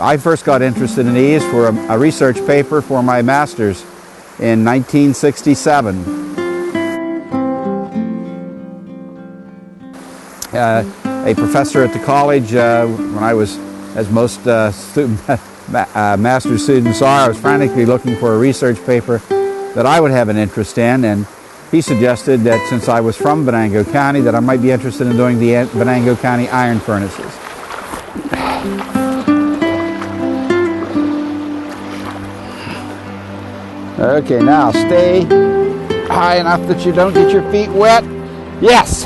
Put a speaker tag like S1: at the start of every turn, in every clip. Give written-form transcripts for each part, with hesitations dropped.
S1: I first got interested in these for a research paper for my master's in 1967. A professor at the college, when I was, as most master's students are, I was frantically looking for a research paper that I would have an interest in, and he suggested that since I was from Venango County that I might be interested in doing the Venango County iron furnaces. Okay, now stay high enough that you don't get your feet wet. Yes!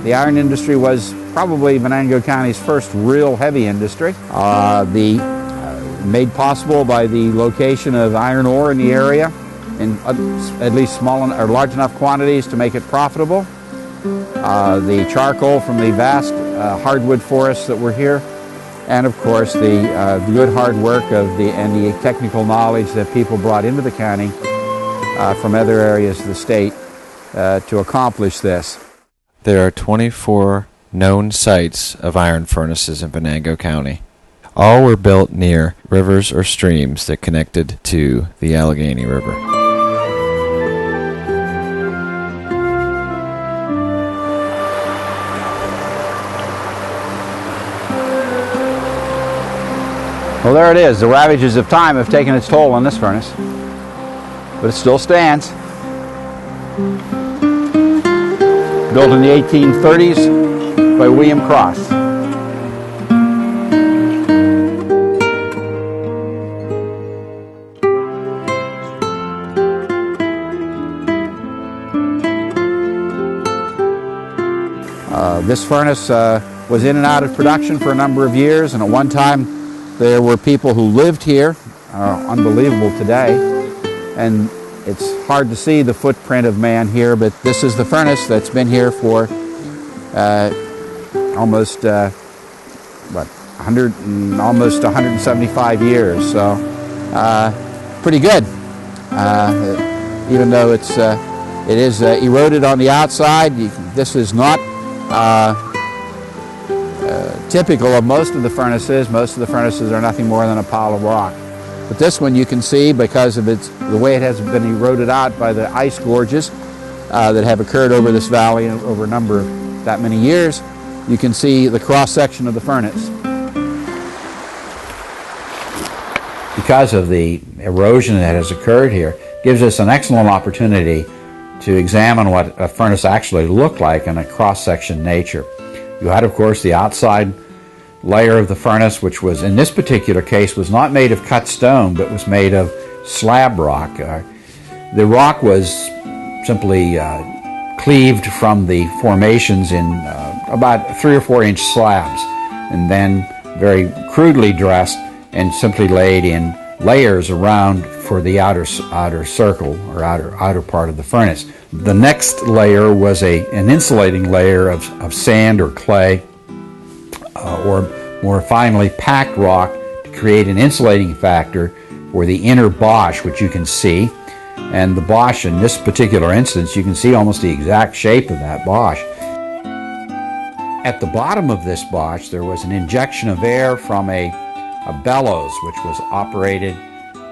S1: The iron industry was probably Venango County's first real heavy industry. Made possible by the location of iron ore in the area in at least small or large enough quantities to make it profitable. The charcoal from the vast hardwood forests that were here, and of course the good hard work and the technical knowledge that people brought into the county from other areas of the state to accomplish this.
S2: There are 24 known sites of iron furnaces in Venango County. All were built near rivers or streams that connected to the Allegheny River.
S1: Well, there it is. The ravages of time have taken its toll on this furnace, but it still stands. Built in the 1830s by William Cross. This furnace was in and out of production for a number of years, and at one time there were people who lived here, unbelievable today, and it's hard to see the footprint of man here, but this is the furnace that's been here for almost 175 years, so pretty good. Even though it is eroded on the outside, this is not typical of most of the furnaces. Most of the furnaces are nothing more than a pile of rock. But this one you can see, because of the way it has been eroded out by the ice gorges that have occurred over this valley over a number of that many years, you can see the cross-section of the furnace. Because of the erosion that has occurred here, gives us an excellent opportunity to examine what a furnace actually looked like in a cross-section nature. You had, of course, the outside layer of the furnace, which was, in this particular case, was not made of cut stone, but was made of slab rock. The rock was simply cleaved from the formations in about 3 or 4 inch slabs, and then very crudely dressed and simply laid in layers around for the outer circle or outer part of the furnace. The next layer was an insulating layer of sand or clay, or more finely packed rock, to create an insulating factor for the inner bosch, which you can see. And the bosch, in this particular instance, you can see almost the exact shape of that bosch. At the bottom of this bosch, there was an injection of air from a bellows, which was operated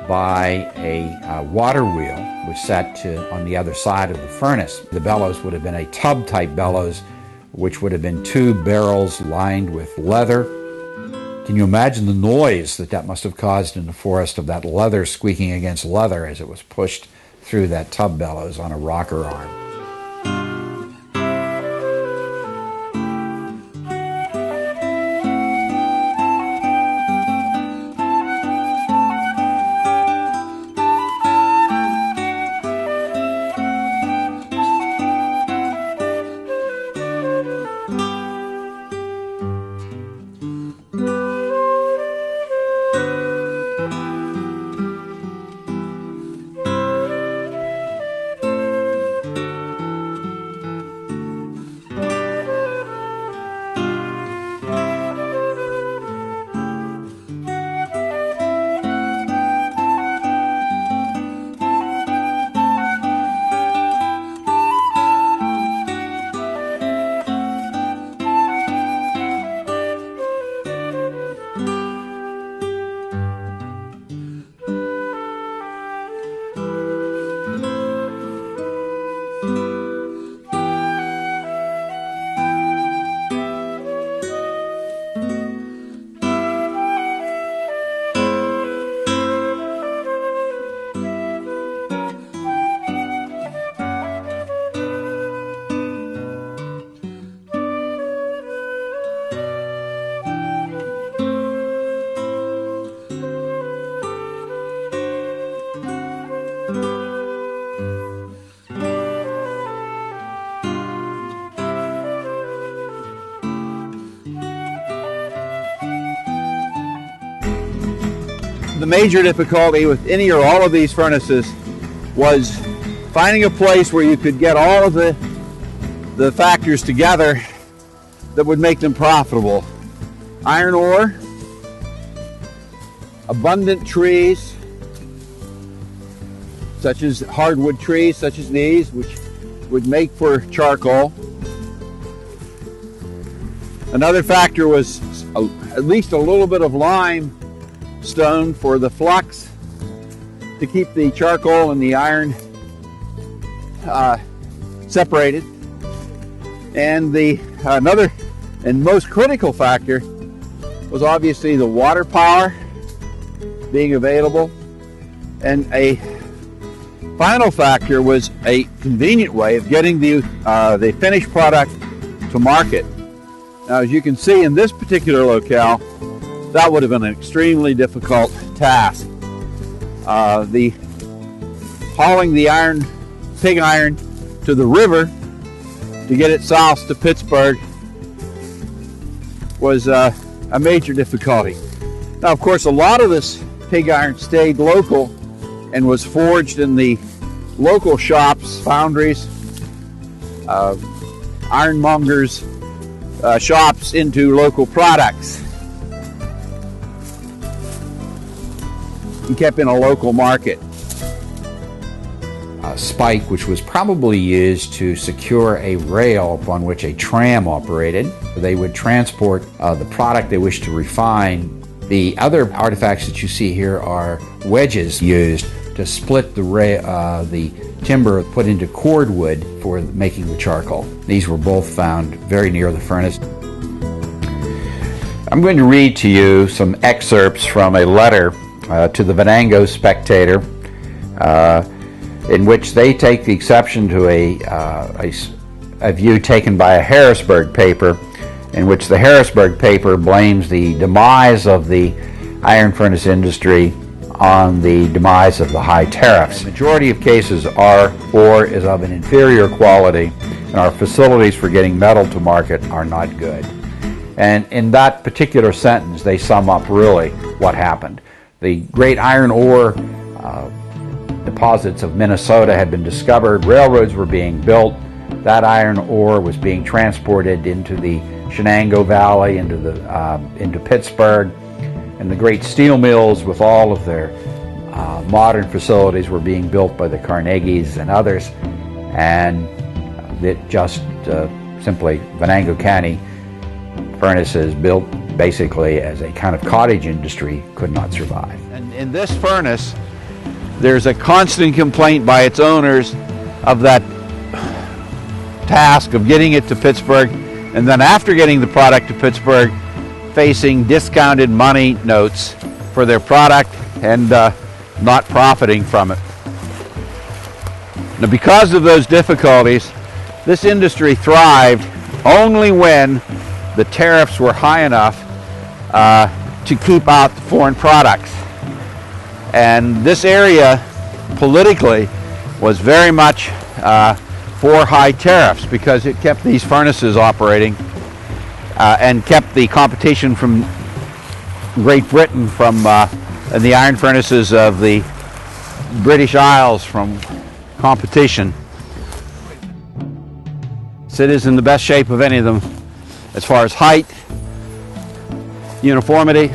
S1: by a water wheel, which sat on the other side of the furnace. The bellows would have been a tub-type bellows, which would have been 2 barrels lined with leather. Can you imagine the noise that must have caused in the forest, of that leather squeaking against leather as it was pushed through that tub bellows on a rocker arm? the major difficulty with any or all of these furnaces was finding a place where you could get all of the factors together that would make them profitable. Iron ore, abundant trees, such as hardwood trees, such as these, which would make for charcoal. Another factor was at least a little bit of limestone for the flux to keep the charcoal and the iron separated. And another and most critical factor was obviously the water power being available, and a final factor was a convenient way of getting the finished product to market. Now, as you can see in this particular locale, that would have been an extremely difficult task. Hauling the pig iron to the river to get it south to Pittsburgh was a major difficulty. Now, of course, a lot of this pig iron stayed local and was forged in the local shops, foundries, ironmongers, shops into local products, and kept in a local market. A spike, which was probably used to secure a rail upon which a tram operated. They would transport the product they wish to refine. The other artifacts that you see here are wedges used to split the timber put into cordwood for making the charcoal. These were both found very near the furnace. I'm going to read to you some excerpts from a letter to the Venango Spectator, in which they take the exception to a view taken by a Harrisburg paper, in which the Harrisburg paper blames the demise of the iron furnace industry on the demise of the high tariffs. In the majority of cases, our ore is of an inferior quality, and our facilities for getting metal to market are not good. And in that particular sentence, they sum up really what happened. The great iron ore deposits of Minnesota had been discovered, railroads were being built, that iron ore was being transported into the Venango Valley, into Pittsburgh, and the great steel mills with all of their modern facilities were being built by the Carnegies and others, and it just simply Venango County furnaces built basically as a kind of cottage industry could not survive. And in this furnace, there's a constant complaint by its owners of that task of getting it to Pittsburgh, and then after getting the product to Pittsburgh, facing discounted money notes for their product and not profiting from it. Now, because of those difficulties, this industry thrived only when the tariffs were high enough to keep out the foreign products. And this area politically was very much for high tariffs because it kept these furnaces operating and kept the competition from Great Britain from and the iron furnaces of the British Isles from competition. So it is in the best shape of any of them as far as height, uniformity,